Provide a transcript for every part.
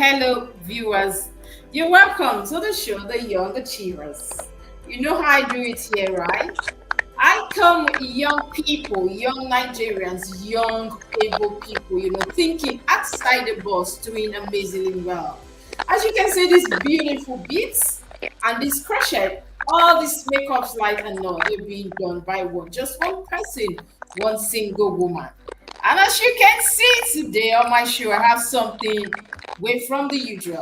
Hello, viewers. You're welcome to the show, The Young Achievers. You know how I do it here, right? I come with young people, young Nigerians, young able people, thinking outside the box, doing amazingly well. As you can see, these beautiful beats and this crochet, all these makeups, light and all, they're being done by just one person, one single woman. And as you can see today on my show, I have something way from the usual.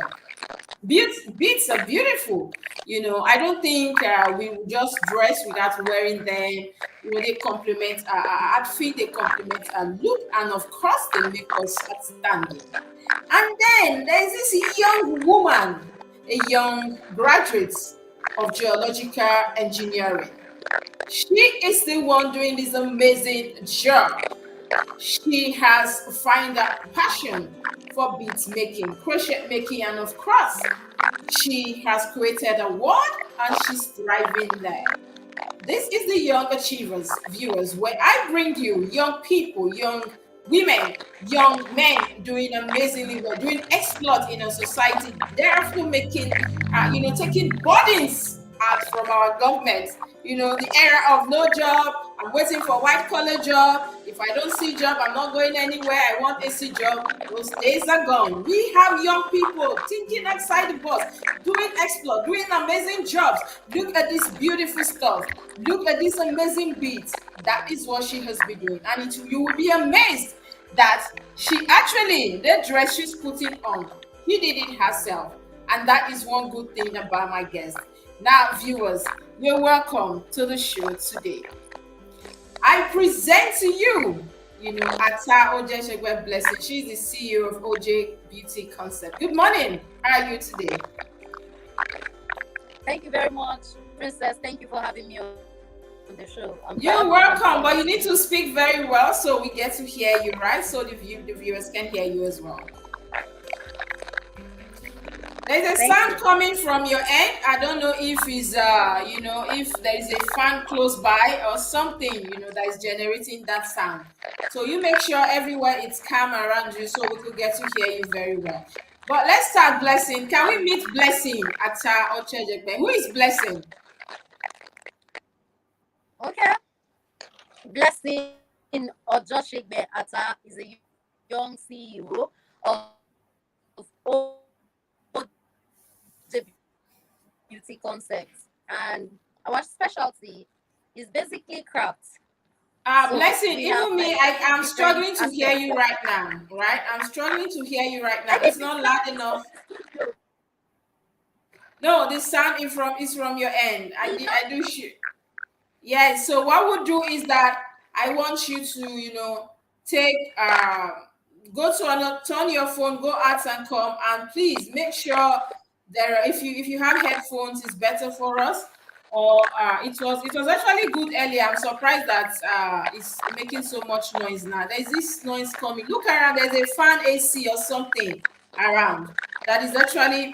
Beads are beautiful. I don't think we will just dress without wearing them. They complement our outfit, they complement our look, and of course, they make us outstanding. And then there's this young woman, a young graduate of geological engineering. She is the one doing this amazing job. She has find that passion for beads making, crochet making, and of course, she has created a word and she's thriving there. This is the Young Achievers viewers, where I bring you young people, young women, young men doing amazingly well, doing exploit in a society, therefore making, taking burdens out from our government. The era of no job, I'm waiting for white collar job. If I don't see job, I'm not going anywhere. I want a see job. Those days are gone. We have young people thinking outside the box, doing exploit, doing amazing jobs. Look at this beautiful stuff. Look at this amazing beats. That is what she has been doing. And you will be amazed that she actually, the dress she's putting on, she did it herself. And that is one good thing about my guest. Now, viewers, you're welcome to the show today. I present to you, Ata Ojeshegwe Blessing. She's the CEO of OJ Beauty Concept. Good morning. How are you today? Thank you very much, Princess. Thank you for having me on the show. You're welcome, but you need to speak very well so we get to hear you, right? So the viewers can hear you as well. There's a sound coming from your end. I don't know if it's if there is a fan close by or something, that is generating that sound. So you make sure everywhere it's calm around you so we could get to hear you very well. But let's start Blessing. Can we meet Blessing at Ochejekbe? Who is Blessing? Okay. Blessing Ojoshegbe Ata is a young CEO of Beauty Concepts, and our specialty is basically crafts. Blessing, even me, I'm struggling to hear you right now, right? I'm struggling to hear you right now. It's not loud enough. No, the sound is from your end. I do shoot. Yeah, so what we'll do is that I want you to, take go to another, turn your phone, go out and come, and please make sure if you have headphones, it's better for us. Or it was actually good earlier. I'm surprised that it's making so much noise now. There's this noise coming. Look around. There's a fan AC or something around that is actually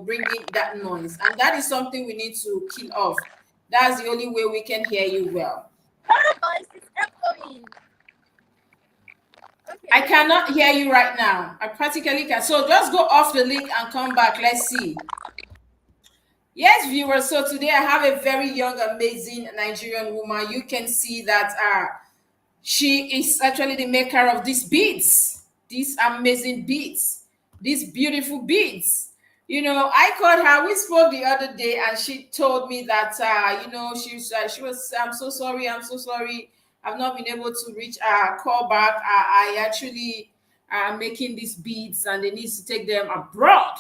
bringing that noise, and that is something we need to kill off. That's the only way we can hear you well. I cannot hear you right now. I practically can. So just go off the link and come back. Let's see. Yes, viewers. So today I have a very young, amazing Nigerian woman. You can see that she is actually the maker of these beads, these amazing beads, these beautiful beads. I called her. We spoke the other day, and she told me that she was. I'm so sorry. I'm so sorry. I've not been able to reach call back. I actually am making these beads, and they need to take them abroad.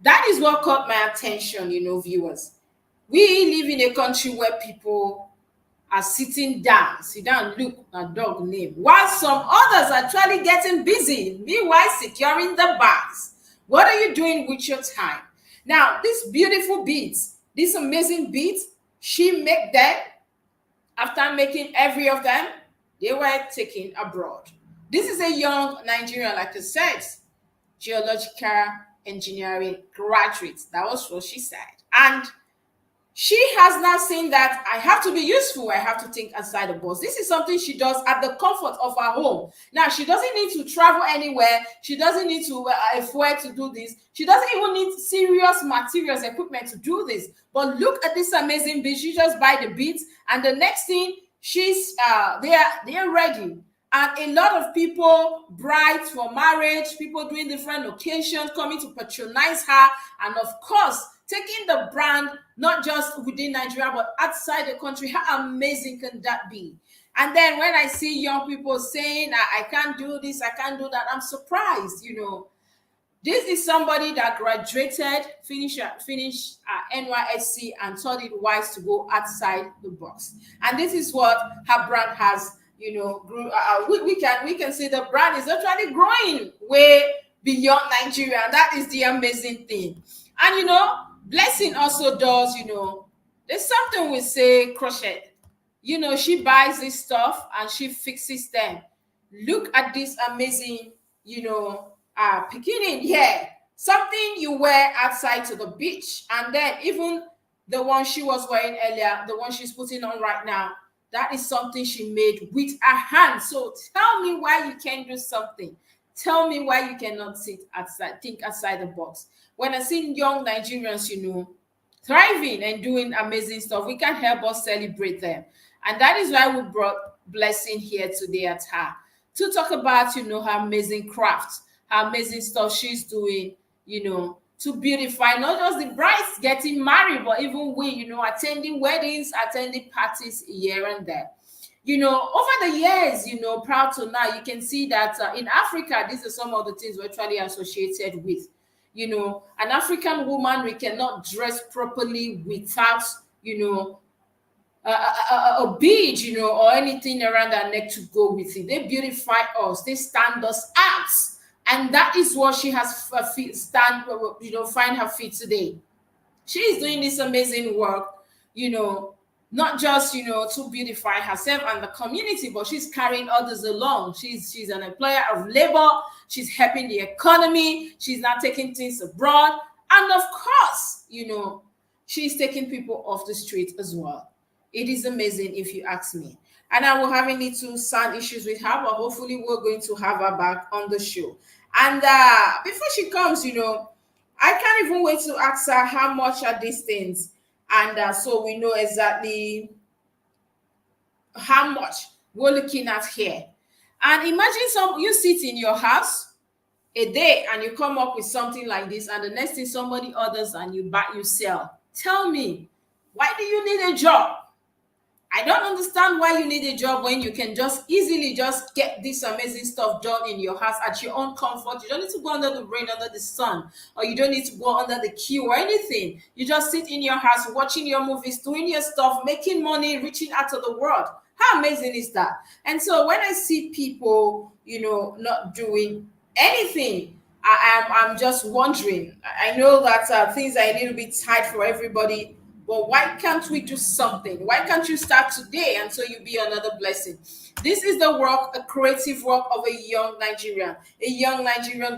That is what caught my attention, viewers. We live in a country where people are sitting down, sit down, look at dog name, while some others are actually getting busy, meanwhile securing the bags. What are you doing with your time? Now, these beautiful beads, these amazing beads, she made them. After making every of them, they were taken abroad. This is a young Nigerian, like I said, geological engineering graduate. That was what she said. And she has now seen that I have to be useful. I have to think outside the box. This is something she does at the comfort of her home. Now, she doesn't need to travel anywhere. She doesn't need to afford to do this. She doesn't even need serious materials, equipment to do this. But look at this amazing bead. She just buy the beads, and the next thing, they're ready. And a lot of people, brides for marriage, people doing different occasions, coming to patronize her, and of course, taking the brand not just within Nigeria but outside the country. How amazing can that be? And then when I see young people saying, I can't do this, I can't do that, I'm surprised. This is somebody that graduated, finished NYSC, and thought it wise to go outside the box. And this is what her brand has, grew. We can see the brand is actually growing way beyond Nigeria, and that is the amazing thing. And Blessing also does, there's something we say crochet. She buys this stuff and she fixes them. Look at this amazing, bikini here. Something you wear outside to the beach. And then even the one she was wearing earlier, the one she's putting on right now, that is something she made with her hand. So tell me why you can't do something. Tell me why you cannot sit outside, think outside the box. When I see young Nigerians, thriving and doing amazing stuff, we can help us celebrate them. And that is why we brought Blessing here today at her to talk about, her amazing craft, her amazing stuff she's doing, to beautify not just the brides getting married, but even we, attending weddings, attending parties here and there. Over the years, proud to now, you can see that in Africa, these are some of the things we're actually associated with. An African woman, we cannot dress properly without, a bead, or anything around our neck to go with it. They beautify us, they stand us out. And that is what she has find her feet today. She is doing this amazing work, not just to beautify herself and the community, but she's carrying others along. She's an employer of labor. She's helping the economy. She's not taking things abroad, and of course, she's taking people off the street as well. It is amazing, if you ask me. And I will having little sound issues with her, but hopefully we're going to have her back on the show. And before she comes, I can't even wait to ask her how much are these things, and so we know exactly how much we're looking at here. And imagine you sit in your house a day and you come up with something like this, and the next thing somebody orders and you sell. Tell me, why do you need a job? I don't understand why you need a job when you can just easily just get this amazing stuff done in your house at your own comfort. You don't need to go under the rain, under the sun, or you don't need to go under the queue or anything. You just sit in your house watching your movies, doing your stuff, making money, reaching out to the world. How amazing is that? And so when I see people, not doing anything, I'm just wondering. I know that things are a little bit tight for everybody, but why can't we do something? Why can't you start today and so you be another blessing? This is the work, a creative work of a young Nigerian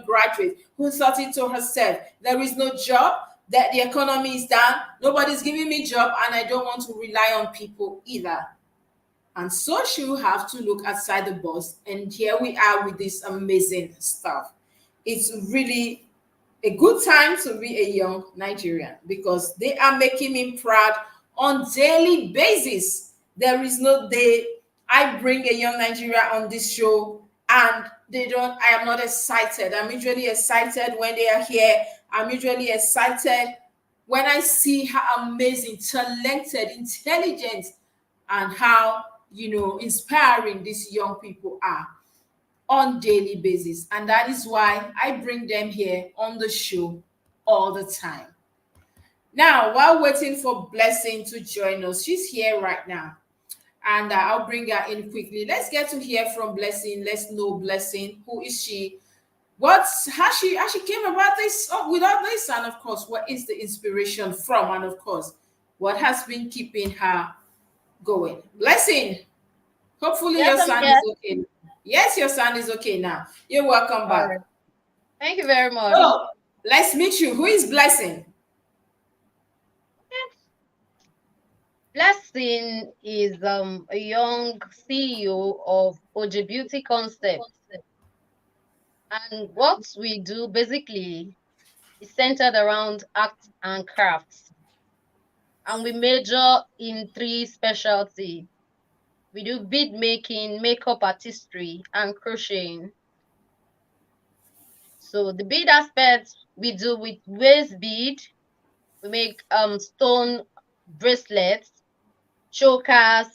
graduate who thought into herself, there is no job, that the economy is down, nobody's giving me job, and I don't want to rely on people either. And so she will have to look outside the box. And here we are with this amazing stuff. It's really a good time to be a young Nigerian because they are making me proud on daily basis. There is no day I bring a young Nigeria on this show and I am not excited. I'm usually excited when they are here. I'm usually excited when I see how amazing, talented, intelligent, and how, inspiring these young people are on daily basis. And that is why I bring them here on the show all the time. Now, while waiting for Blessing to join us, she's here right now. And I'll bring her in quickly. Let's get to hear from Blessing. Let's know Blessing. Who is she? How she came about this, without this, and of course, what is the inspiration from? And of course, what has been keeping her going? Blessing, hopefully Yes, your I'm sound here. is okay. Yes, your sound is okay now. You're welcome All back. right. Thank you very much. So let's meet you. Who is Blessing? Blessing is a young CEO of OJ Beauty Concept. And what we do basically is centered around arts and crafts. And we major in three specialties. We do bead making, makeup artistry, and crocheting. So the bead aspect we do with waist bead. We make stone bracelets, chokers,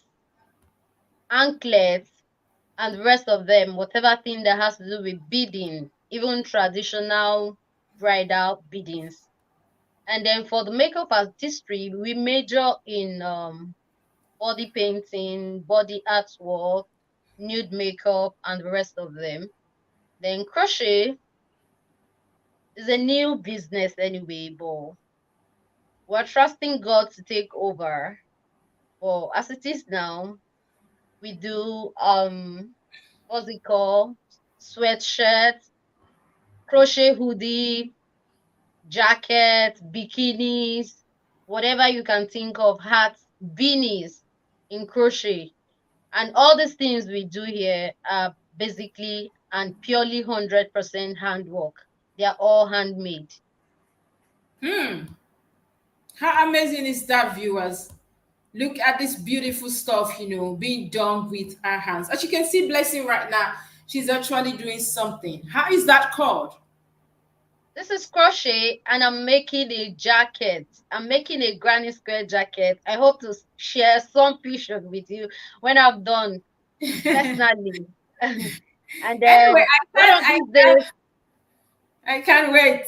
anklets, and the rest of them, whatever thing that has to do with beading, even traditional bridal biddings. And then for the makeup artistry, we major in body painting, body artwork, nude makeup, and the rest of them. Then crochet is a new business anyway, but we're trusting God to take over. But as it is now, we do what's it called? Sweatshirt, crochet hoodie, jacket, bikinis, whatever you can think of, hats, beanies in crochet. And all these things we do here are basically and purely 100% handwork. They are all handmade. Hmm. How amazing is that, viewers? Look at this beautiful stuff, being done with our hands. As you can see, Blessing right now, she's actually doing something. How is that called? This is crochet and I'm making a jacket. I'm making a granny square jacket. I hope to share some pictures with you when I'm done Anyway, personally. And I then one can't, of I these can't, days, I can't wait.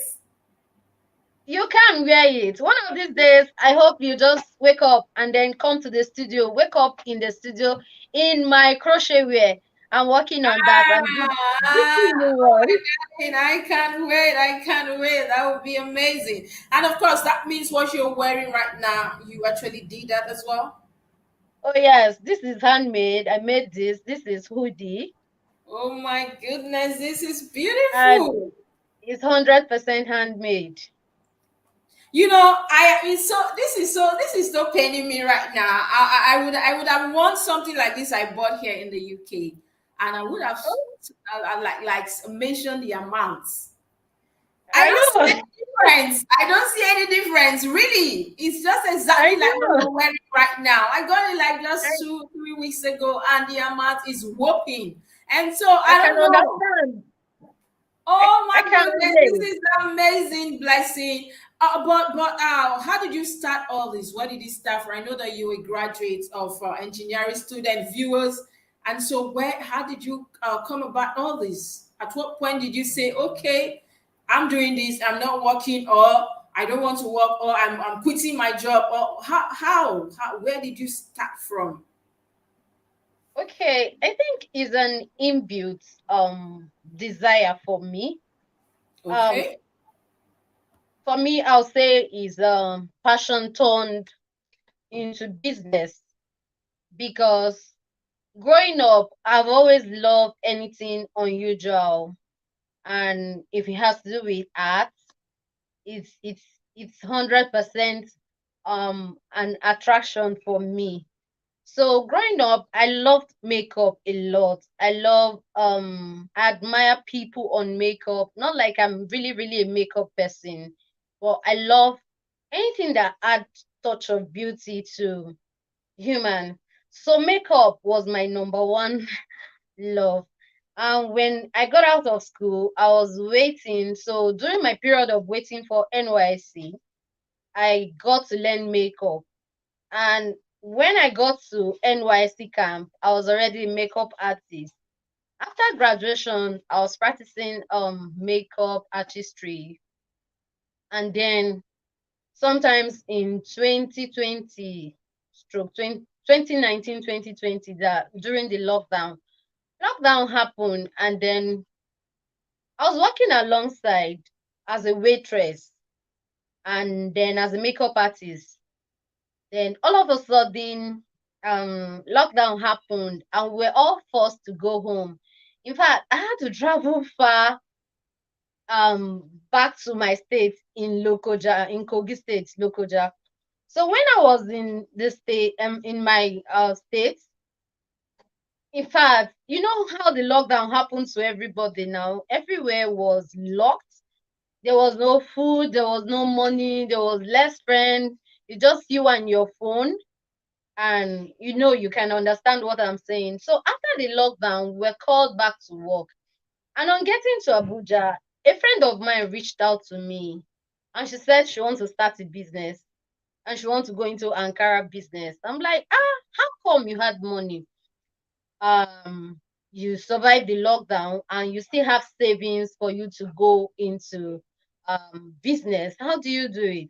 you can wear it. One of these days, I hope you just wake up and then come to the studio. Wake up in the studio in my crochet wear. I'm working on that. I'm giving Ah, you oh one. my God, I can't wait. I can't wait. That would be amazing. And of course, that means what you're wearing right now, you actually did that as well. Oh yes, this is handmade. I made this. This is hoodie, Oh my goodness, this is and beautiful. it's 100% handmade. This is so paining me right now. I would have want something like this I bought here in the UK, and I would have Oh, like mentioned the amounts. I I don't see know, any difference. I don't see any difference. Really, it's just I exactly like what know. you're wearing right now. I got it like just I, 2, 3 weeks ago, and the amount is whopping. And so I I can don't know. understand. Oh I my can goodness, this relate. is an amazing blessing. But how did you start all this? Where did it start from? I know that you were a graduate of engineering student viewers, and so how did you come about all this? At what point did you say, okay, I'm doing this, I'm not working, or I don't want to work, or I'm quitting my job, or where did you start from? Okay, I think it's an inbuilt desire for me. Um, Okay. for me, I'll say is passion turned into business because growing up, I've always loved anything unusual, and if it has to do with art, it's it's it's 100% an attraction for me. So growing up, I loved makeup a lot. I admire people on makeup. Not like I'm really a makeup person, but I love anything that add touch of beauty to human. So makeup was my number one love. And when I got out of school, I was waiting. So during my period of waiting for NYC, I got to learn makeup. And when I got to NYC camp, I was already a makeup artist. After graduation, I was practicing makeup artistry. And then sometimes in 2020 stroke 2019 2020 that during the lockdown happened, and then I was working alongside as a waitress and then as a makeup artist. Then all of a sudden, lockdown happened and we were all forced to go home. In fact, I had to travel far back to my state in Lokoja, in Kogi State, Lokoja. So when I was in the state, in my state, in fact, you know how the lockdown happened to everybody now. Everywhere was locked. There was no food, there was no money, there was less friends. It's just you and your phone, and you can understand what I'm saying. So after the lockdown, we're called back to work. And on getting to Abuja, a friend of mine reached out to me and she said she wants to start a business and she wants to go into Ankara business. I'm like, how come you had money? You survived the lockdown and you still have savings for you to go into business. How do you do it?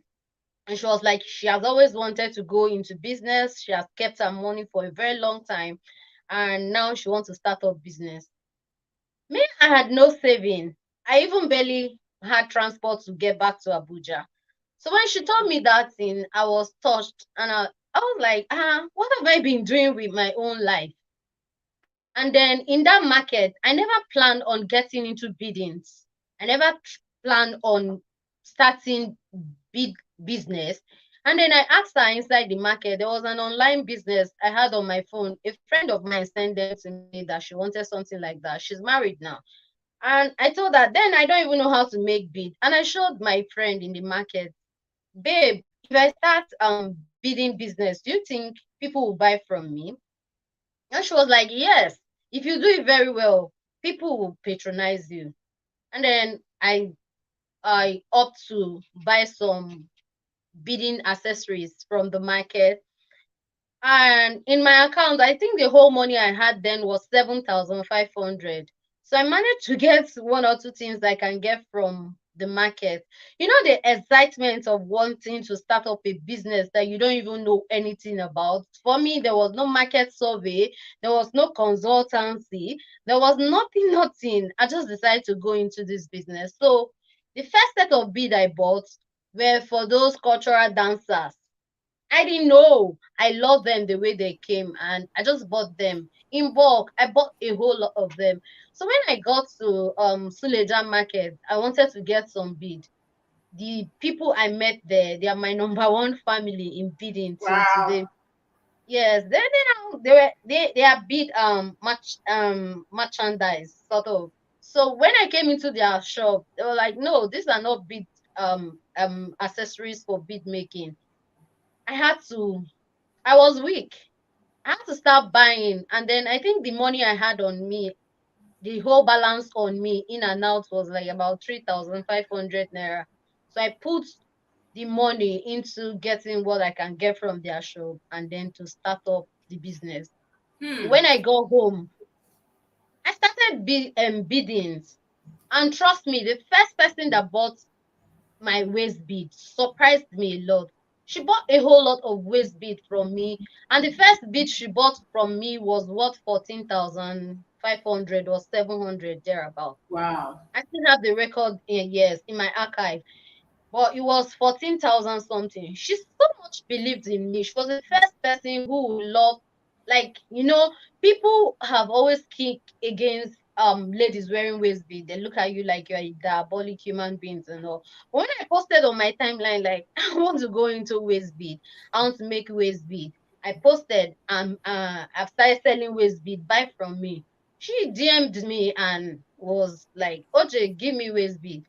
And she was like, she has always wanted to go into business. She has kept her money for a very long time, and now she wants to start up business. Me, I had no saving. I even barely had transport to get back to Abuja. So when she told me that thing, I was touched, and I was like, what have I been doing with my own life? And then in that market, I never planned on getting into biddings. I never planned on starting big business. And then I asked her inside the market, there was an online business I had on my phone. A friend of mine sent them to me that she wanted something like that. She's married now. And I told her, then I don't even know how to make bid. And I showed my friend in the market, babe, if I start bidding business, do you think people will buy from me? And she was like, yes, if you do it very well, people will patronize you. And then I opt to buy some bidding accessories from the market. And in my account, I think the whole money I had then was 7,500. So I managed to get one or two things I can get from the market. You know, the excitement of wanting to start up a business that you don't even know anything about. For me, there was no market survey, there was no consultancy, there was nothing, nothing. I just decided to go into this business. So the first set of bid I bought were for those cultural dancers. I didn't know. I love them the way they came, and I just bought them in bulk. I bought a whole lot of them. So when I got to Suleja market, I wanted to get some bead. The people I met there, they are my number one family in bidding till Wow. today. Yes, they are bid merchandise sort of. So when I came into their shop, they were like, no, these are not bead accessories for bead making. I had to I was weak. I had to start buying. And then I think the money I had on me, the whole balance on me in and out was like about 3,500 naira. So I put the money into getting what I can get from their shop and then to start up the business. Hmm. When I go home, I started biddings. And trust me, the first person that bought my waist bead surprised me a lot. She bought a whole lot of waist bead from me, and the first bead she bought from me was worth 14,500 or 700 thereabout. Wow. I still have the record in yes in my archive, but it was 14,000 something. She so much believed in me. She was the first person who would love, like, people have always kicked against ladies wearing waist bead. They look at you like you're a diabolic human beings and all. But when I posted on my timeline, like, I want to go into waist bead, I want to make waist bead. I posted, I've started selling waist bead, buy from me. She DM'd me and was like, OJ, give me waist bead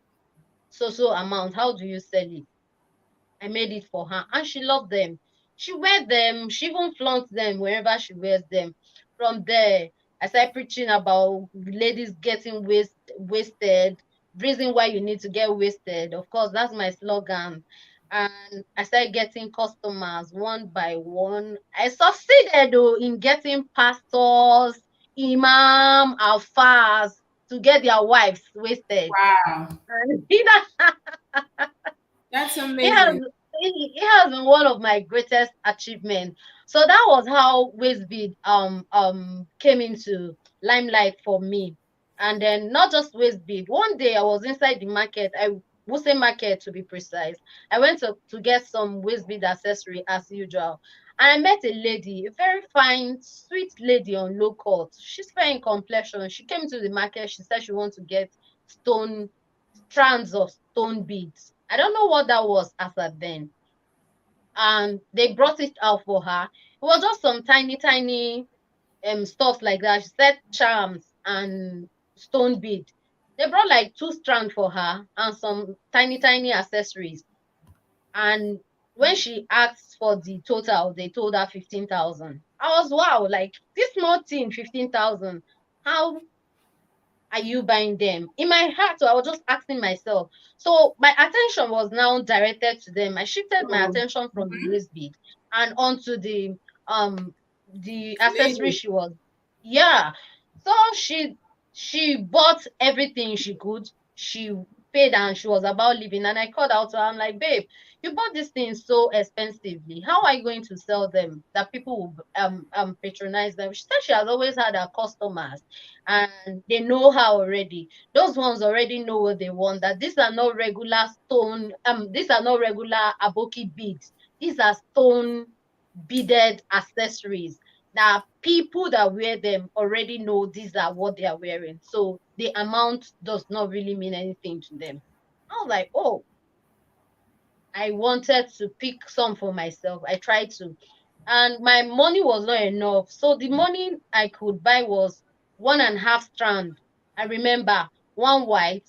so amount. How do you sell it? I made it for her, and she loved them. She wear them. She even flaunts them wherever she wears them. From there, I started preaching about ladies getting wasted. Reason why you need to get wasted. Of course, that's my slogan. And I started getting customers one by one. I succeeded though in getting pastors, imam, alfas to get their wives wasted. Wow. And That's it has amazing. it has been one of my greatest achievements. So that was how Wastebead came into limelight for me. And then not just Wastebead. One day I was inside the market, I Wuse market to be precise. I went to get some Wastebead accessory as usual. And I met a lady, a very fine, sweet lady on low cut. She's fair in complexion. She came to the market. She said she wants to get stone strands of stone beads. I don't know what that was as at then. And they brought it out for her. It was just some tiny, tiny stuff like that. She said charms and stone bead. They brought like two strands for her and some tiny, tiny accessories. And when she asked for the total, they told her 15,000. I was wow, like this small thing, 15,000. How are you buying them? In my heart, I was just asking myself. So my attention was now directed to them. I shifted my So, attention from the waist bead and onto um the accessory lady. she was. Yeah. So she bought everything she could. She paid and she was about leaving. And I called out to her. I'm like, babe, you bought these things so expensively. How are you going to sell them that people will patronize them? She said she has always had her customers and they know her already. Those ones already know what they want. That these are not regular stone, these are not regular aboki beads. These are stone beaded accessories that people that wear them already know these are what they are wearing. So the amount does not really mean anything to them. I was like, oh, I wanted to pick some for myself. I tried to. And my money was not enough. So the money I could buy was 1.5 strand. I remember one white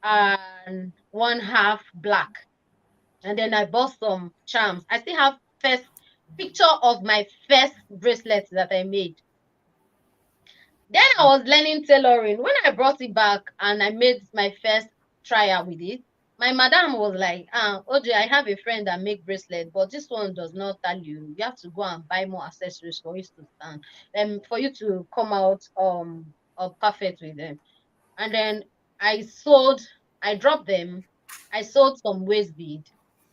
and one half black. And then I bought some charms. I still have first picture of my first bracelet that I made. Then I was learning tailoring. When I brought it back and I made my first trial with it, my madam was like, OJ, I have a friend that make bracelet, but this one does not tell you. You have to go and buy more accessories for you to stand, for you to come out perfect with them. And then I sold, I dropped them. I sold some waist bead,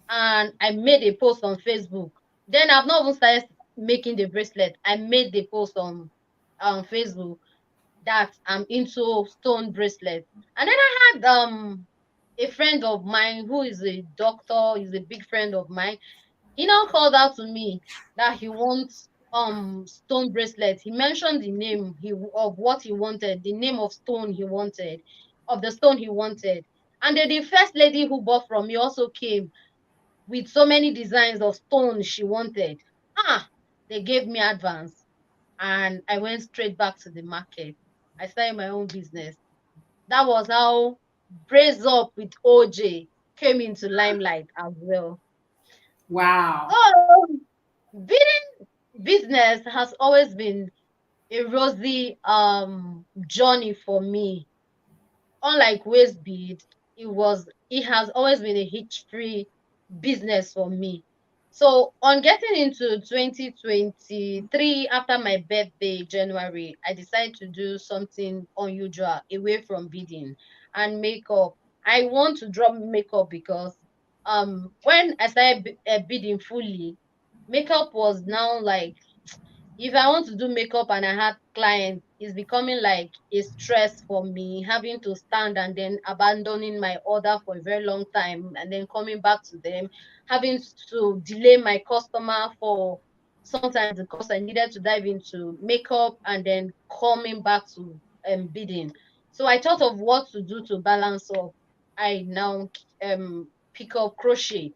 and I made a post on Facebook. Then I've not even started making the bracelet. I made the post on Facebook that I'm into stone bracelets. And then I had a friend of mine who is a doctor, is a big friend of mine. He now called out to me that he wants stone bracelet. He mentioned the name of what he wanted, the name of stone he wanted, of the stone he wanted. And then the first lady who bought from me also came with so many designs of stone she wanted. They gave me advance and I went straight back to the market. I started my own business. That was how Brace Up with OJ came into limelight as well. Wow. So building business has always been a rosy journey for me. Unlike waist bead, it has always been a hitch-free business for me. So on getting into 2023, after my birthday, January, I decided to do something unusual away from beading and makeup. I want to drop makeup because when I started bidding fully, makeup was now like, if I want to do makeup and I had clients, it's becoming like a stress for me, having to stand and then abandoning my order for a very long time and then coming back to them, having to delay my customer for sometimes because I needed to dive into makeup and then coming back to bidding. So I thought of what to do to balance up. I now pick up crochet.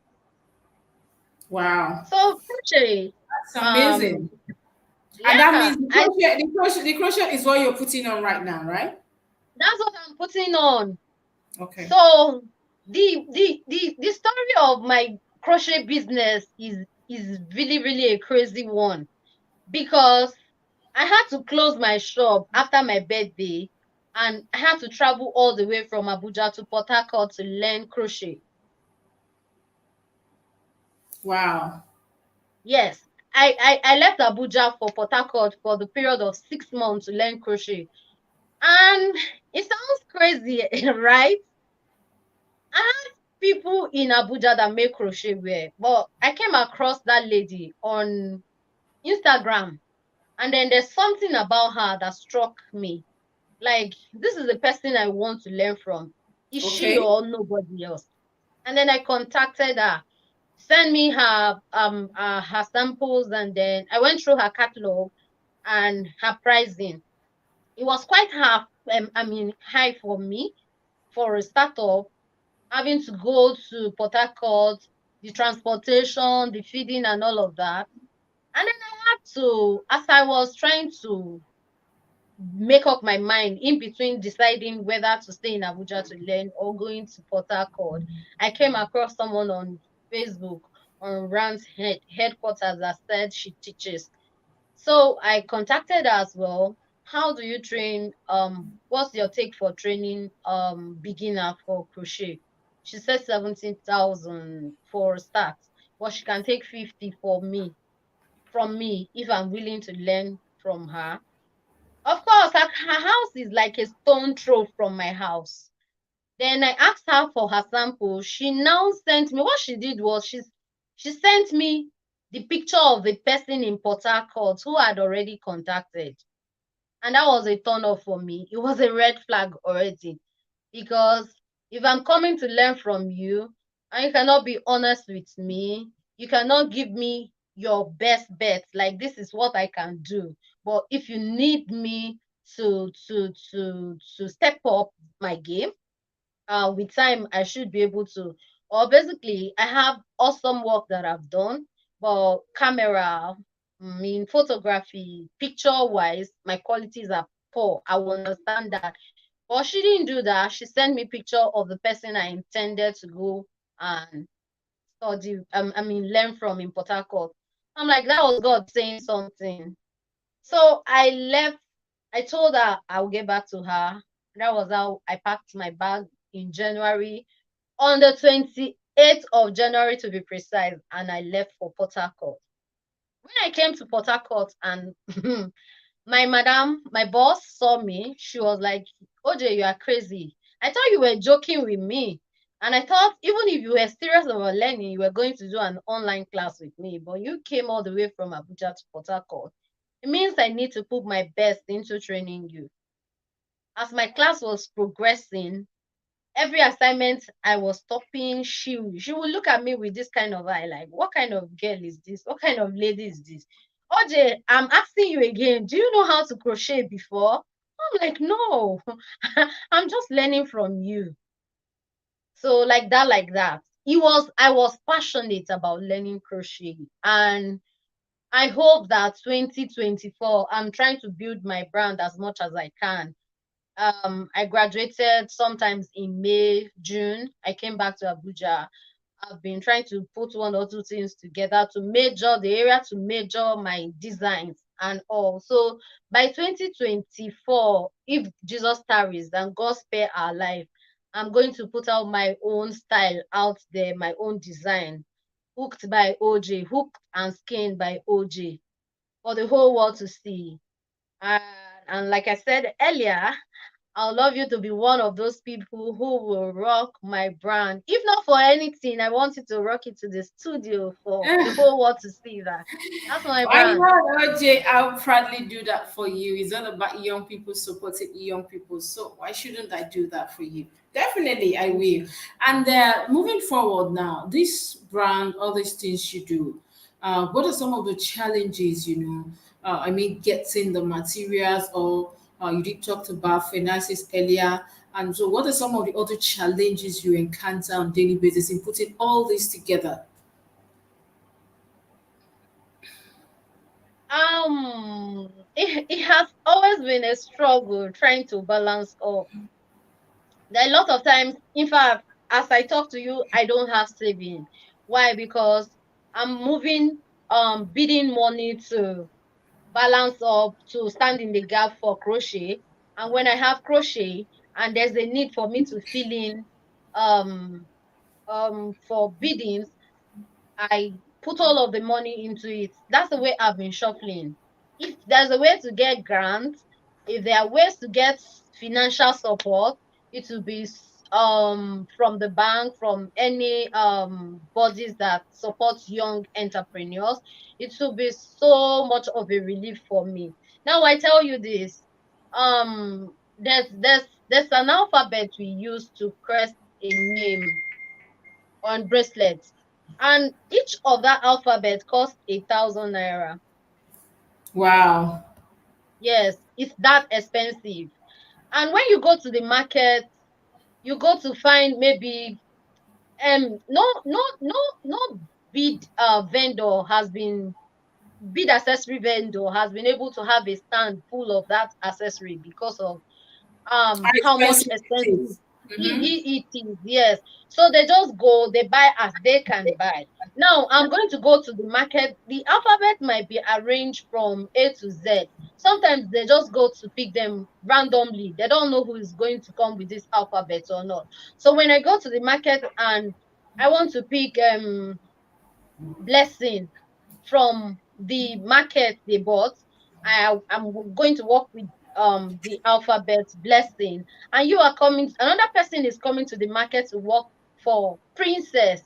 Wow. So crochet, That's um, amazing. And that yeah, means the crochet is what you're putting on right now, right? that's what I'm putting on. Okay. So the story of my crochet business is really really a crazy one because I had to close my shop after my birthday and I had to travel all the way from Abuja to Port Harcourt to learn crochet. Wow. Yes, I left Abuja for Port Harcourt for the period of 6 months to learn crochet. And it sounds crazy, right? I had people in Abuja that make crochet wear, but I came across that lady on Instagram, and then there's something about her that struck me. Like, this is the person I want to learn from. Is she Okay. or nobody else? And then I contacted her, sent me her samples, and then I went through her catalog and her pricing. It was quite high for me for a startup having to go to Port Harcourt, the transportation, the feeding, and all of that. And then I had to, as I was trying to make up my mind in between deciding whether to stay in Abuja to learn or going to Port Harcourt, I came across someone on Facebook on Rand's headquarters that said she teaches. So I contacted her as well. How do you train? What's your take for training beginner for crochet? She said 17,000 for start, but she can take 50 for me from me if I'm willing to learn from her. Of course, her house is like a stone throw from my house. Then I asked her for her sample. She now sent me, what she did was she sent me the picture of the person in Port Harcourt who had already contacted. And that was a turn off for me. It was a red flag already. Because if I'm coming to learn from you and you cannot be honest with me, you cannot give me your best bet, like this is what I can do. But if you need me to step up my game, with time I should be able to. Or basically, I have awesome work that I've done, but camera, I mean photography, picture wise, my qualities are poor. I will understand that. But she didn't do that. She sent me picture of the person I intended to go and study, I mean learn from in Port Harcourt. I'm like, that was God saying something. So I left. I told her I'll get back to her. That was how I packed my bag in January, on the 28th of January to be precise, and I left for Port Harcourt. When I came to Port Harcourt and my madam, my boss saw me, she was like, OJ, you are crazy. I thought you were joking with me. And I thought even if you were serious about learning, you were going to do an online class with me. But you came all the way from Abuja to Port Harcourt. It means I need to put my best into training you. As my class was progressing, every assignment I was stopping, she would look at me with this kind of eye, like, what kind of girl is this? What kind of lady is this? OJ, I'm asking you again, do you know how to crochet before? I'm like, no, I'm just learning from you. So like that. I was passionate about learning crochet. And I hope that 2024, I'm trying to build my brand as much as I can. I graduated sometimes in May, June. I came back to Abuja. I've been trying to put one or two things together to major the area, to major my designs and all. So by 2024, if Jesus tarries and God spare our life, I'm going to put out my own style out there, my own design, hooked by OJ, hooked and skinned by OJ, for the whole world to see. And, and like I said earlier, I would love you to be one of those people who will rock my brand. If not for anything, I want you to rock it to the studio for the whole world to see that. That's my Why brand. not, OJ? I'll proudly do that for you. It's all about young people supporting young people. So why shouldn't I do that for you? Definitely, I will. And moving forward now, this brand, all these things you do, what are some of the challenges, I mean, getting the materials, or you did talk about finances earlier. And so what are some of the other challenges you encounter on daily basis in putting all this together? It has always been a struggle trying to balance up. There are a lot of times, in fact, as I talk to you, I don't have saving. Why? Because I'm moving bidding money to balance up to stand in the gap for crochet. And when I have crochet and there's a need for me to fill in um for biddings, I put all of the money into it. That's the way I've been shuffling. If there's a way to get grants, if there are ways to get financial support, it will be from the bank, from any bodies that support young entrepreneurs. It will be so much of a relief for me. Now I tell you this, there's an alphabet we use to crest a name on bracelets. And each of that alphabet costs 1,000 naira. Wow. Yes, it's that expensive. And when you go to the market, you go to find maybe no bid vendor has been bid accessory vendor has been able to have a stand full of that accessory because of How how much expensive it expensive is. Mm-hmm. it is. Yes, so they just go, they buy as they can buy. Now I'm going to go to the market. The alphabet might be arranged from A to Z. Sometimes they just go to pick them randomly. They don't know who is going to come with this alphabet or not. So when I go to the market and I want to pick blessing from the market they bought, I'm going to work with the alphabet blessing, and you are coming, another person is coming to the market to work for princess,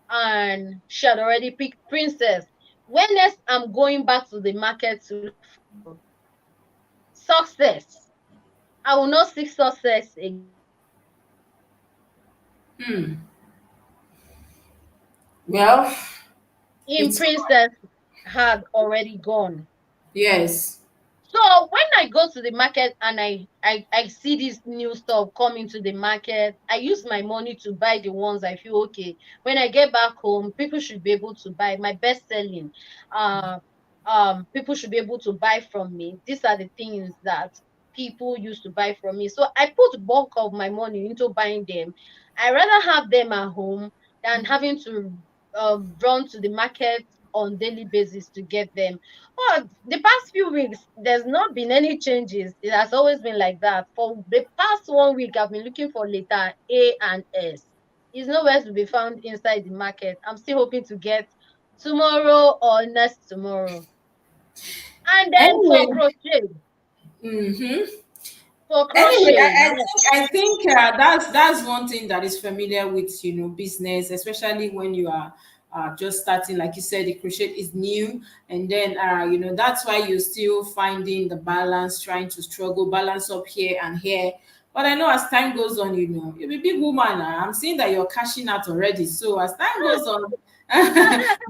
and she had already picked princess. When next I'm going back to the market to look for success, I will not seek success again. Hmm. Well, In it's princess had already gone. yes. So when I go to the market and I see this new stuff coming to the market, I use my money to buy the ones I feel okay. When I get back home, people should be able to buy my best selling. Uh, people should be able to buy from me. These are the things that people used to buy from me. So I put bulk of my money into buying them. I rather have them at home than having to run to the market on daily basis to get them. Oh, the past few weeks, there's not been any changes. It has always been like that. For the past 1 week, I've been looking for letter A and S. It's nowhere to be found inside the market. I'm still hoping to get tomorrow or next tomorrow. And then Anyway, mm-hmm. for Anyway, crochet, yes, I think that's one thing that is familiar with business, especially when you are just starting. Like you said, the crochet is new, and then that's why you're still finding the balance, trying to struggle balance up here and here. But I know as time goes on, you'll be big woman. I'm seeing that you're cashing out already. So as time goes on,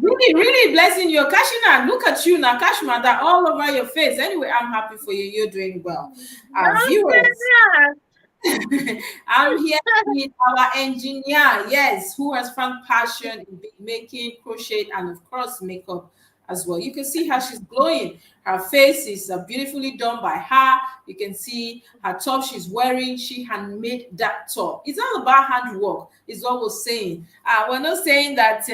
really, really blessing you're cashing out. Look at you now, cash mother all over your face. Anyway, I'm happy for you. You're doing well. Our don't viewers, say I'm here with our engineer, yes, who has found passion in making crochet and, of course, makeup as well. You can see how she's glowing. Her face is beautifully done by her. You can see her top she's wearing. She handmade that top. It's all about handwork, is what we're saying. We're not saying that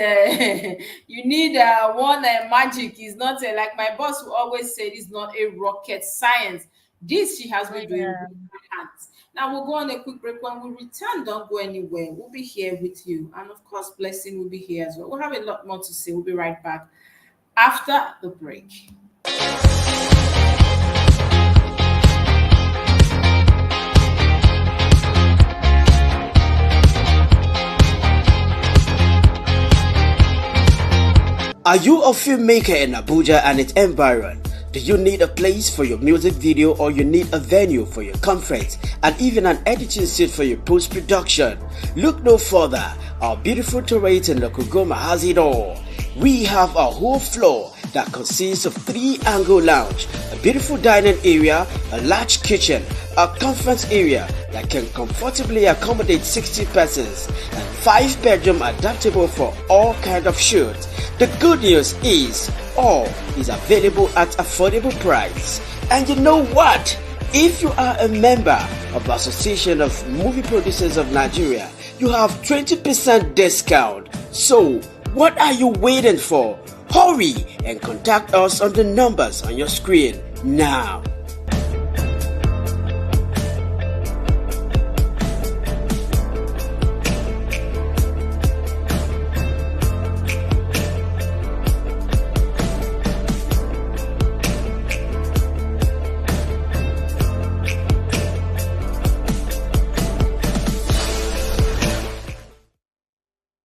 you need one magic. It's not like my boss will always say, it's not a rocket science. This she has been that. doing Yeah. with her hands. Now we'll go on a quick break. When we return, don't go anywhere. We'll be here with you. And of course, Blessing will be here as well. We'll have a lot more to say. We'll be right back after the break. Are you a filmmaker in Abuja and its environ? Do you need a place for your music video, or you need a venue for your conference and even an editing suite for your post-production? Look no further. Our beautiful turret in Lokogoma has it all. We have a whole floor that consists of 3-angle lounge, a beautiful dining area, a large kitchen, a conference area that can comfortably accommodate 60 persons, and 5-bedroom adaptable for all kind of shoots. The good news is all is available at affordable price. And you know what? If you are a member of the Association of Movie Producers of Nigeria, you have 20% discount. So, what are you waiting for? Hurry and contact us on the numbers on your screen now.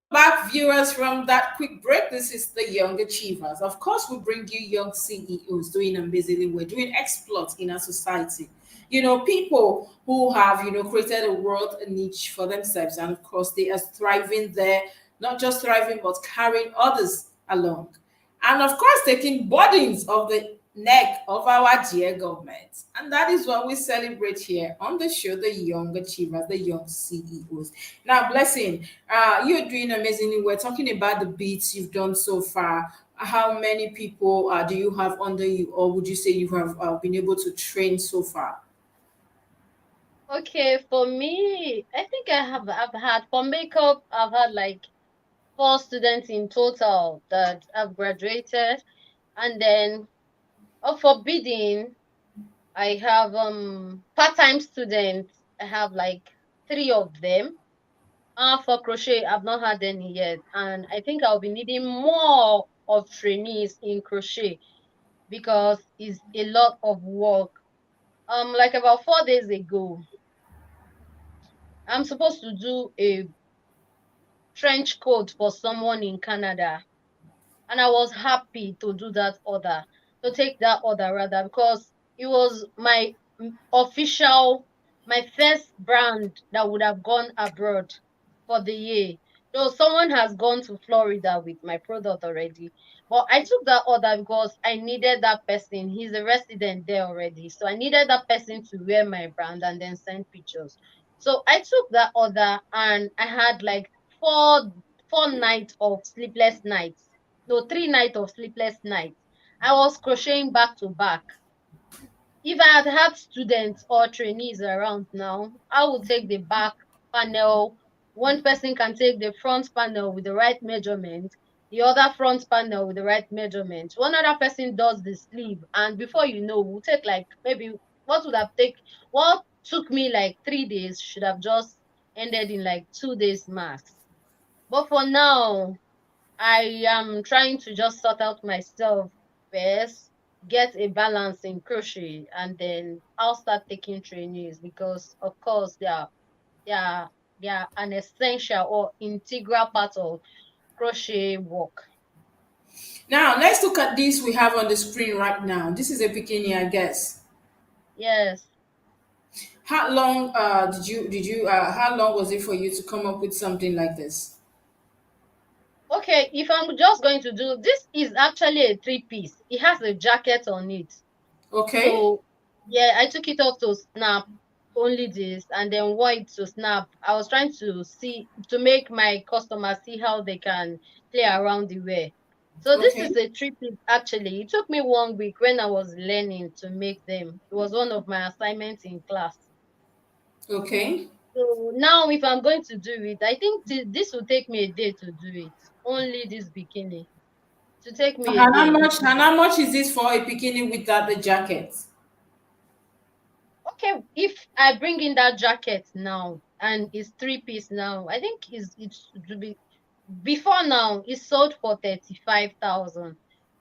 Back, viewers, from that quick break. This is the Young Achievers. Of course, we bring you young CEOs doing amazingly well, doing exploits in our society. People who have created a world a niche for themselves, and of course, they are thriving there. Not just thriving, but carrying others along, and of course, taking burdens of the neck of our dear government. And that is what we celebrate here on the show, the Young Achievers, the young CEOs. Now, Blessing, you're doing amazingly. We're talking about the beats you've done so far. How many people do you have under you, or would you say you have been able to train so far? Okay, for me, I think I've had for makeup, I've had like 4 students in total that have graduated. And then for bidding, I have part-time students. I have like 3 of them. For crochet, I've not had any yet. And I think I'll be needing more of trainees in crochet because it's a lot of work. Like about 4 days ago, I'm supposed to do a trench coat for someone in Canada. And I was happy to do that order, to take that order rather, because it was my official, my first brand that would have gone abroad for the year. So someone has gone to Florida with my product already. But I took that order because I needed that person. He's a resident there already. So I needed that person to wear my brand and then send pictures. So I took that order and I had like four nights of sleepless nights. No, 3 nights of sleepless nights. I was crocheting back to back. If I had had students or trainees around now, I would take the back panel. One person can take the front panel with the right measurement, the other front panel with the right measurement. One other person does the sleeve, and before you know, we'll take like maybe what took me like 3 days should have just ended in like 2 days max. But for now, I am trying to just sort out myself first, get a balance in crochet, and then I'll start taking trainees because, of course, they are they are an essential or integral part of crochet work. Now let's look at this we have on the screen right now. This is a bikini, I guess. Yes. How long did you how long was it for you to come up with something like this? Okay, if I'm just going to do this, is actually a three-piece. It has a jacket on it. Okay, So yeah, I took it off to snap only this and then wore it to snap. I was trying to see to make my customers see how they can play around the wear. So this okay, is a trip actually. It took me 1 week when I was learning to make them. It was one of my assignments in class. okay. So now if I'm going to do it, I think this will take me a day to do it. Only this bikini. To take me a And how day. much and how much is this for a bikini without the jacket? Okay, if I bring in that jacket now and it's three-piece now, I think it should be before now it's sold for 35,000.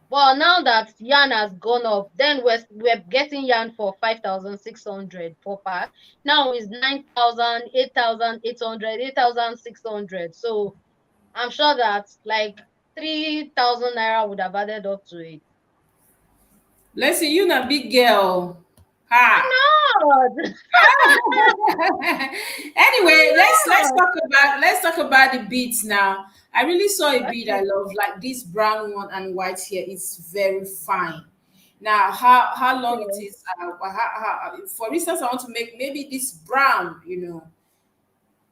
But now that yarn has gone up, then we're getting yarn for 5,600 per pack. Now it's 9,000, 8,800, 8,600. So I'm sure that like 3,000 naira would have added up to it. Let's see, you na big girl. Ha. I'm not. Anyway, let's I'm talk about the beads now. I really saw a not. bead I Okay. love, like this brown one and white here. It's very fine. Now, how long it Okay. is? For instance, I want to make maybe this brown.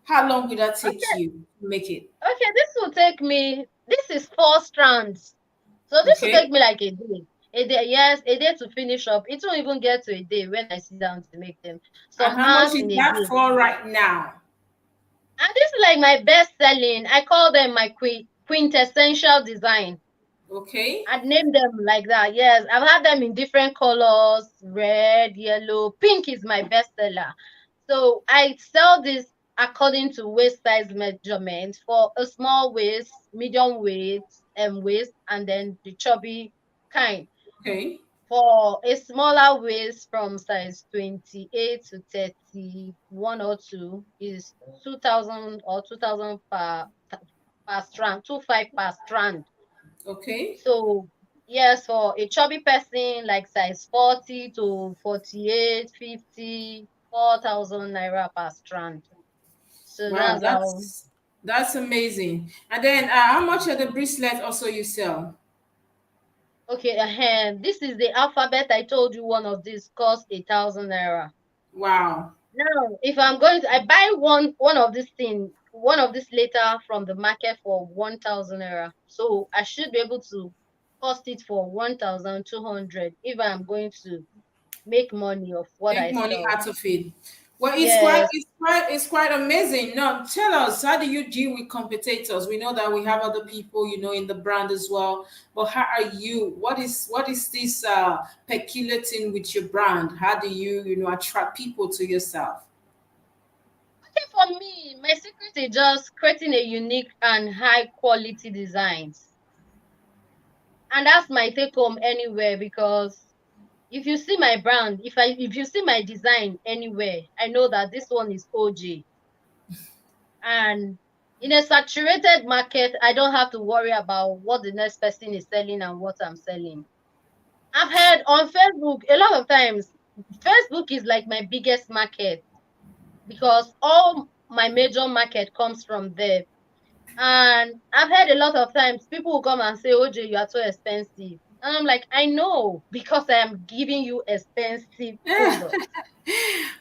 How long will that take Okay. you to make it? Okay, this will take me, this is 4 strands. So this will Okay, take me like a day. A day, yes, a day to finish up. It won't even get to a day when I sit down to make them. and Some how much hours is in a that day. for right now? And this is like my best selling. I call them my quintessential design. Okay, I'd name them like that. Yes, I've had them in different colors, red, yellow, pink is my best seller. So I sell this according to waist size measurement for a small waist, medium waist, and then the chubby kind. okay, For a smaller waist from size 28 to 31 or 2 is 2,000 or 2,000 per strand, 2,500 per strand. okay. So yes, for a chubby person like size 40 to 48, 50, 4,000 naira per strand. So Wow, that's how. that's amazing. And then, how much are the bracelet also you sell? Okay, this is the alphabet I told you. One of these cost 1,000 naira. Wow. Now, if I'm going to, I buy one of this later from the market for 1,000 naira. So I should be able to cost it for 1,200 if I'm going to make money of what Make I money sell. out of it. Well, Yes. it's quite amazing. Now, tell us, how do you deal with competitors? We know that we have other people, in the brand as well. But how are you? What is this peculiar thing with your brand? How do you, attract people to yourself? Okay, for me, my secret is just creating a unique and high quality designs. And that's my take home anywhere because if you see my brand, if you see my design anywhere, I know that this one is OG. And in a saturated market, I don't have to worry about what the next person is selling and what I'm selling. I've heard on Facebook a lot of times, Facebook is like my biggest market because all my major market comes from there. And I've heard a lot of times people will come and say, OJ, you are too expensive. And I'm like, I know because I am giving you expensive products.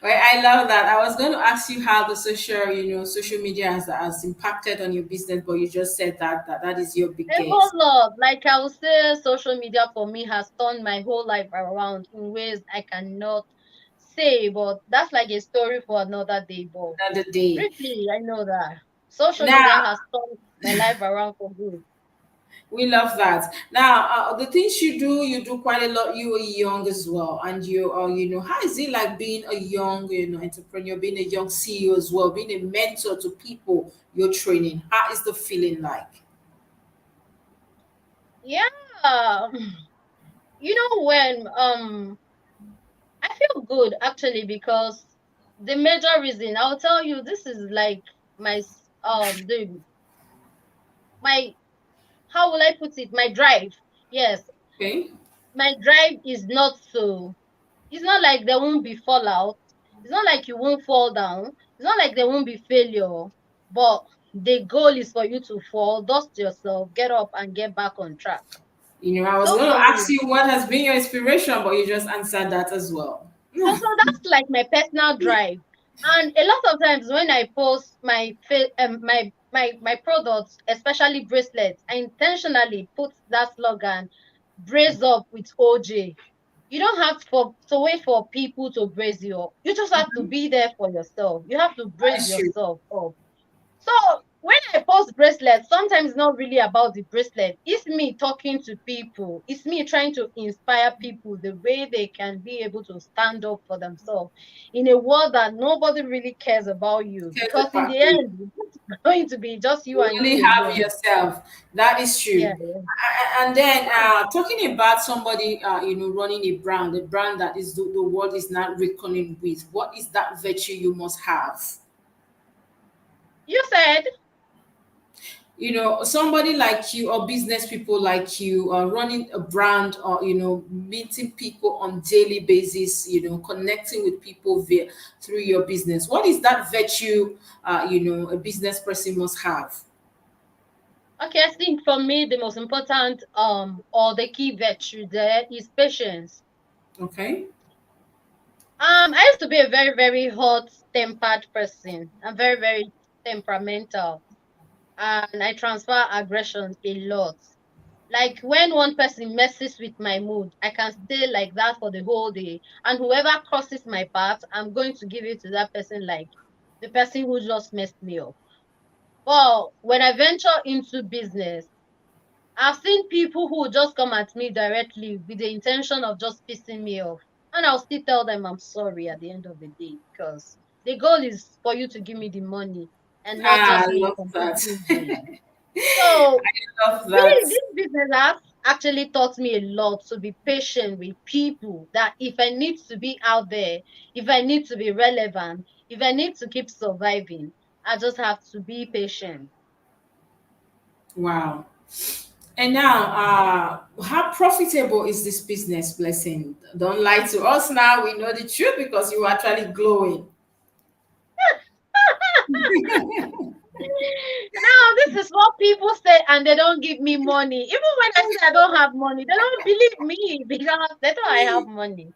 Well, I love that. I was going to ask you how the social media has impacted on your business, but you just said that is your A whole biggest. lot. Like I would say, social media for me has turned my whole life around in ways I cannot say, but that's like a story for another day. But Another day. briefly, I know that social Now, media has turned my life around for good. we love that. Now, the things you do quite a lot. You are young as well, and how is it like being a young, entrepreneur, being a young CEO as well, being a mentor to people you're training? How is the feeling like? Yeah, you know when I feel good actually because the major reason I'll tell you this is like my the my how will I put it, my drive. Yes, Okay, my drive is not so, it's not like there won't be fallout, it's not like you won't fall down, it's not like there won't be failure, but the goal is for you to fall, dust yourself, get up and get back on track. I was So going to for ask me, you what has been your inspiration, but you just answered that as well. so that's like my personal drive. And a lot of times when I post my products, especially bracelets, I intentionally put that slogan, brace up with OJ. You don't have to wait for people to brace you up. You just have to be there for yourself. You have to That brace is true. yourself up. So when I post bracelets, sometimes it's not really about the bracelet. It's me talking to people. It's me trying to inspire people the way they can be able to stand up for themselves in a world that nobody really cares about you. Cares Because in about the you. end, it's going to be just you You and you only have alone. yourself. That is Yeah. true. And then So talking about somebody, running a brand that is the world is not reckoning with. What is that virtue you must have? you said, Somebody like you or business people like you are running a brand or meeting people on daily basis, connecting with people through your business. What is that virtue a business person must have? okay, I think for me the most important or the key virtue there is patience. Okay. I used to be a very, very hot-tempered person. I'm very, very temperamental, and I transfer aggression a lot. Like when one person messes with my mood, I can stay like that for the whole day. And whoever crosses my path, I'm going to give it to that person like the person who just messed me up. Well, when I venture into business, I've seen people who just come at me directly with the intention of just pissing me off. And I'll still tell them I'm sorry at the end of the day because the goal is for you to give me the money and not I just me love that. competing. So I love that. this business has actually taught me a lot to be patient with people. That if I need to be out there, if I need to be relevant, if I need to keep surviving, I just have to be patient. Wow. And now, how profitable is this business, Blessing? Don't lie to us now. We know the truth because you are actually glowing. Now, this is what people say, and they don't give me money. Even when I say I don't have money, they don't believe me because they thought I have money.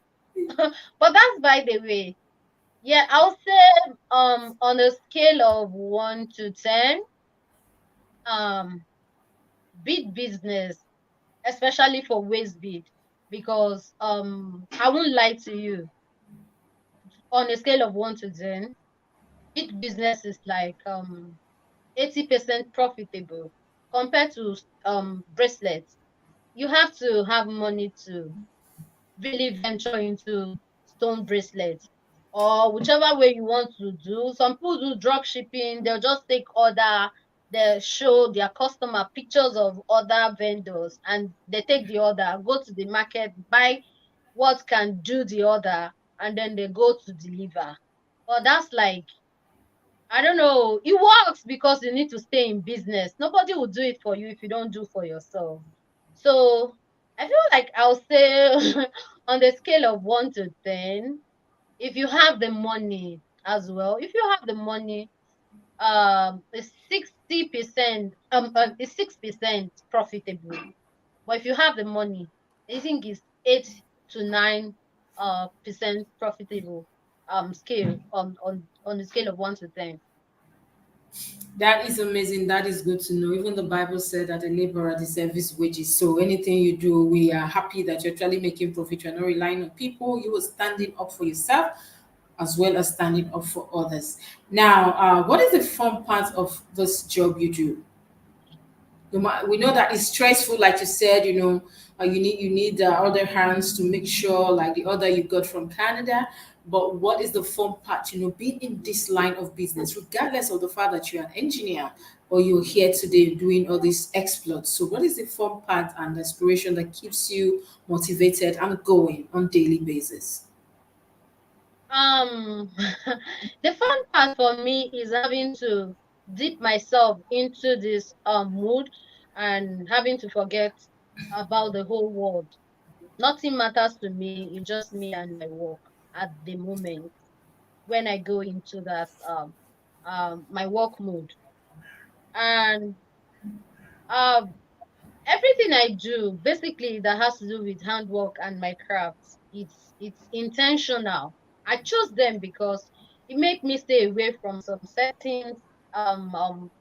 But that's by the way. Yeah, I'll say on a scale of 1 to 10, um bid business, especially for waist bead, because I won't lie to you. On a scale of 1 to 10, bid business is like 80% profitable compared to bracelets. You have to have money to really venture into stone bracelets or whichever way you want to do. Some people do drug shipping, they'll just take order, they show their customer pictures of other vendors and they take the order, go to the market, buy what can do the other, and then they go to deliver. But that's like, I don't know. It works because you need to stay in business. Nobody will do it for you if you don't do for yourself. So I feel like I'll say on the scale of 1 to 10, if you have the money as well, if you have the money, it's 60%, it's 6% profitable. But if you have the money, I think it's 8 to 9 percent profitable scale on the scale of 1 to 10. That is amazing. That is good to know. Even the Bible said that a laborer deserves his wages. So anything you do, we are happy that you're actually making profit. You're not relying on people. You are standing up for yourself as well as standing up for others. Now, what is the fun part of this job you do? We know that it's stressful, like you said. You need other hands to make sure, like the other you got from Canada. But what is the fun part? Being in this line of business, regardless of the fact that you're an engineer or you're here today doing all these exploits. So, what is the fun part and the inspiration that keeps you motivated and going on daily basis? Um, the fun part for me is having to dip myself into this mood and having to forget about the whole world. Nothing matters to me. It's just me and my work at the moment when I go into that my work mood. And um everything I do, basically that has to do with handwork and my crafts, it's intentional. I chose them because it make me stay away from some settings,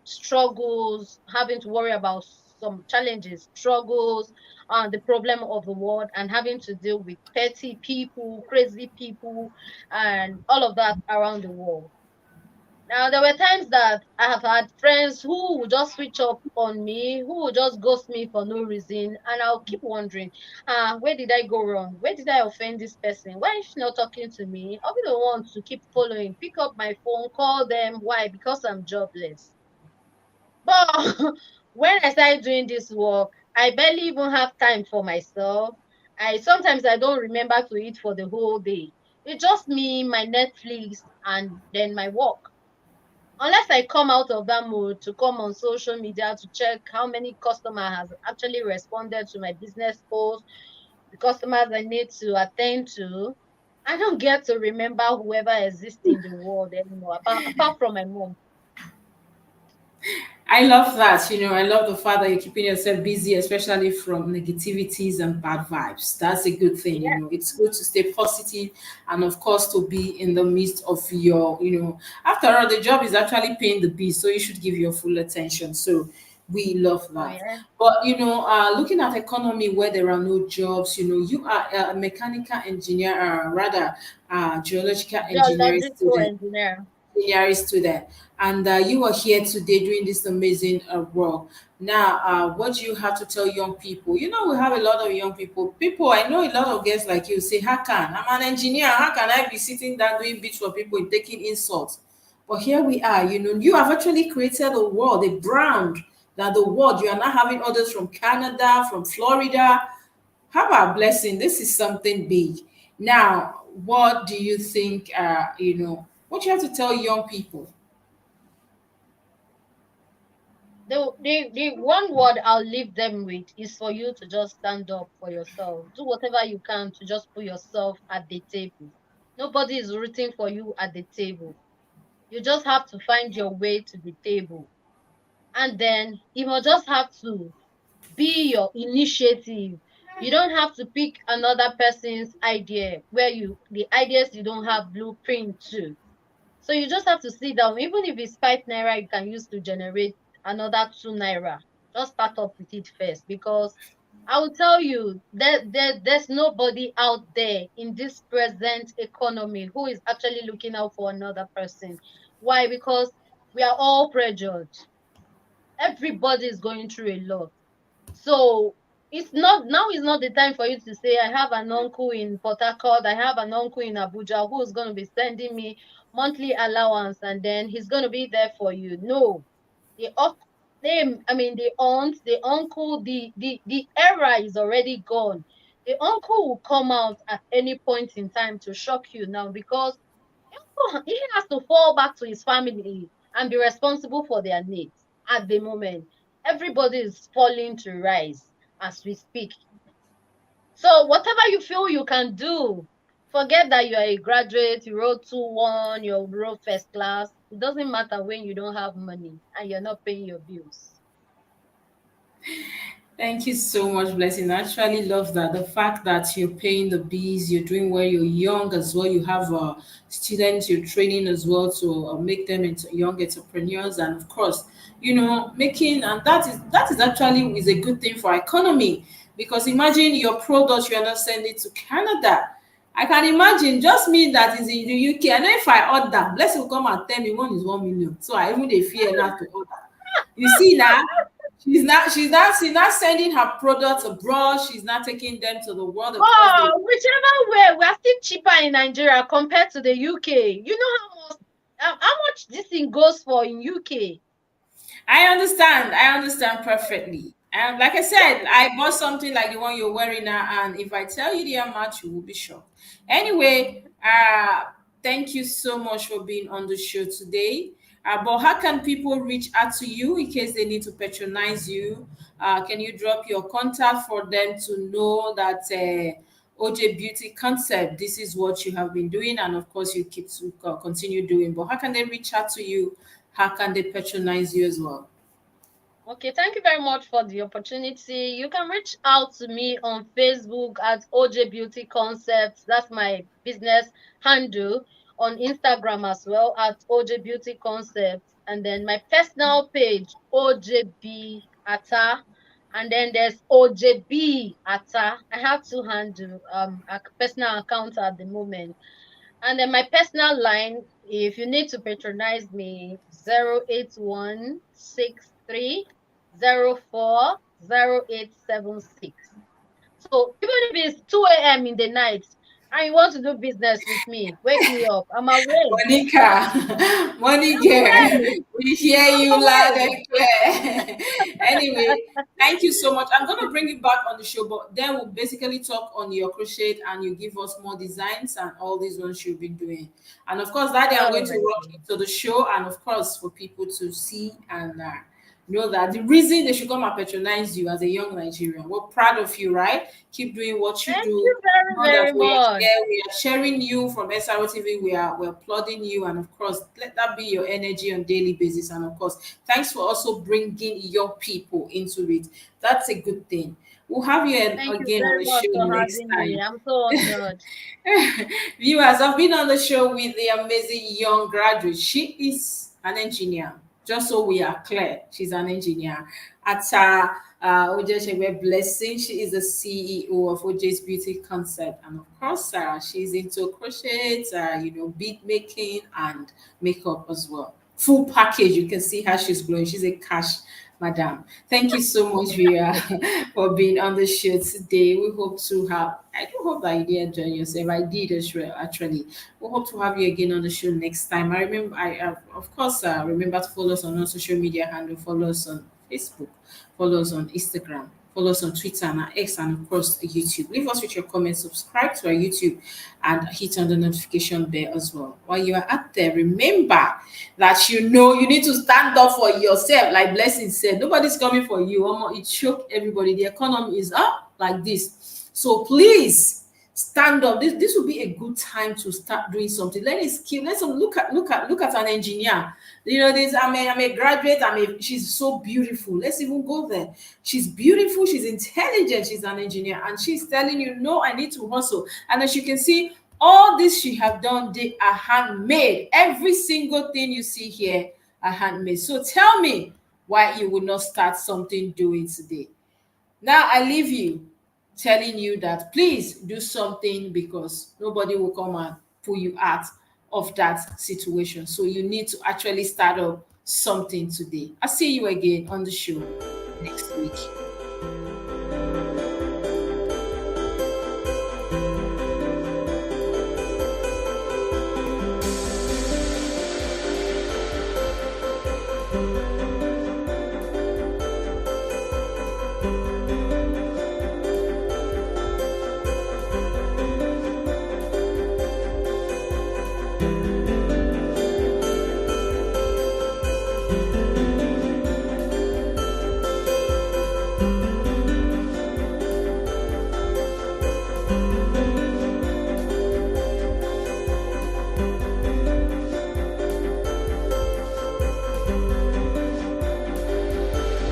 struggles, having to worry about some challenges, struggles, the problem of the world, and having to deal with petty people, crazy people, and all of that around the world. Now, there were times that I have had friends who would just switch up on me, who would just ghost me for no reason, and I'll keep wondering, where did I go wrong? Where did I offend this person? Why is she not talking to me? I'll be the one to keep following, pick up my phone, call them. Why? Because I'm jobless. But when I started doing this work, I barely even have time for myself. I don't remember to eat for the whole day. It's just me, my Netflix, and then my work. Unless I come out of that mood to come on social media to check how many customer has actually responded to my business post, the customers I need to attend to, I don't get to remember whoever exists in the world anymore, apart from my mom. I love that. I love the fact that you're keeping yourself busy, especially from negativities and bad vibes. That's a good thing. Yeah, It's good to stay positive and, of course, to be in the midst of after all, the job is actually paying the bill, so you should give your full attention. So, we love oh that. yeah. But, looking at economy where there are no jobs, you are a mechanical engineer, rather, geological engineering Geological student, engineer. engineering student, and you are here today doing this amazing work. Now, what do you have to tell young people? We have a lot of young people. I know a lot of guests like you say, how can I'm an engineer? How can I be sitting down doing bits for people and taking insults? But here we are. You have actually created a world, a brand that the world. You are not having others from Canada, from Florida. How about blessing? This is something big. Now, what do you think? What you have to tell young people? The one word I'll leave them with is for you to just stand up for yourself. Do whatever you can to just put yourself at the table. Nobody is rooting for you at the table. You just have to find your way to the table. And then you will just have to be your initiative. You don't have to pick another person's idea where the ideas you don't have blueprint to. So you just have to sit down, even if it's 5 naira you can use to generate another 2 naira. Just start up with it first, because I will tell you that there's nobody out there in this present economy who is actually looking out for another person. Why? Because we are all pressured. Everybody is going through a lot. So it's not the time for you to say, I have an uncle in Port Harcourt, I have an uncle in Abuja who's going to be sending me monthly allowance, and then he's going to be there for you. No, the unc- I mean the aunt, the uncle, the era is already gone. The uncle will come out at any point in time to shock you now because he has to fall back to his family and be responsible for their needs at the moment. Everybody is falling to rise as we speak. So whatever you feel you can do, forget that you are a graduate, you wrote 2-1, you wrote first class. It doesn't matter when you don't have money and you're not paying your bills. Thank you so much, Blessing. I actually love that. The fact that you're paying the bills, you're doing well, you're young as well. You have students you're training as well to make them into young entrepreneurs, and of course, making and that is actually is a good thing for economy because imagine your product you are not sending to Canada. I can imagine just me that is in the UK. I know if I order, Blessing will come and tell me one is 1 million. So I even dey fear not to order. You see now, she's not sending her products abroad. She's not taking them to the world across the. Oh, whichever way, we are still cheaper in Nigeria compared to the UK. You know how much this thing goes for in UK? I understand perfectly. And like I said, I bought something like the one you're wearing now, and if I tell you the amount, you will be shocked. Anyway, thank you so much for being on the show today. But how can people reach out to you in case they need to patronize you? Can you drop your contact for them to know that OJ Beauty Concept, this is what you have been doing, and of course, you keep to continue doing. But how can they reach out to you? How can they patronize you as well? Okay, thank you very much for the opportunity. You can reach out to me on Facebook at OJ Beauty Concepts. That's my business handle. On Instagram as well at OJ Beauty Concepts. And then my personal page, OJB Atta. And then there's OJB Atta. I have two handle a personal account at the moment. And then my personal line, if you need to patronize me, 08163040876. So even if it's 2 a.m. in the night and you want to do business with me, wake me up. I'm awake. Monica, money I'm girl, awake. we hear I'm you loud awake. and clear. Anyway, thank you so much. I'm gonna bring you back on the show, but then we'll basically talk on your crochet and you give us more designs and all these ones you've been doing. And of course, that day I'm All going to right. rock into the show, and of course for people to see and know that the reason they should come and patronize you as a young Nigerian. We're proud of you, right? Keep doing what you Thank do. you very, Know that very we are much. here, we are sharing you from SRTV. We're applauding you, and of course, let that be your energy on daily basis. And of course, thanks for also bringing your people into it. That's a good thing. We'll have you Thank you again on very the much show for next having me. time. I'm so honored. Viewers, I've been on the show with the amazing young graduate. She is an engineer. Just so we are clear, she's an engineer. At Ojeshewe Blessing, she is the CEO of OJ's Beauty Concept. And of course, she's into crochet, bead making and makeup as well. Full package. You can see how she's glowing. She's a cash madam. Thank you so much, Ria, for being on the show today. We hope to have, I do hope that you did enjoy yourself. I did as well, actually. We hope to have you again on the show next time. I remember, of course, remember to follow us on our social media handle, follow us on Facebook, follow us on Instagram, follow us on Twitter and our X, and of course YouTube. Leave us with your comments, subscribe to our YouTube, and hit on the notification bell as well. While you are out there, remember that you need to stand up for yourself. Like Blessing said, nobody's coming for you. It shook everybody. The economy is up like this. So please stand up. This will be a good time to start doing something. Let's look at an engineer. This I'm a graduate. She's so beautiful. Let's even go there. She's beautiful, she's intelligent, she's an engineer, and she's telling you, no, I need to hustle. And as you can see, all this she have done, they are handmade. Every single thing you see here are handmade. So tell me why you would not start something doing today. Now I leave you telling you that please do something because nobody will come and pull you out of that situation. So you need to actually start up something today. I'll see you again on the show next week.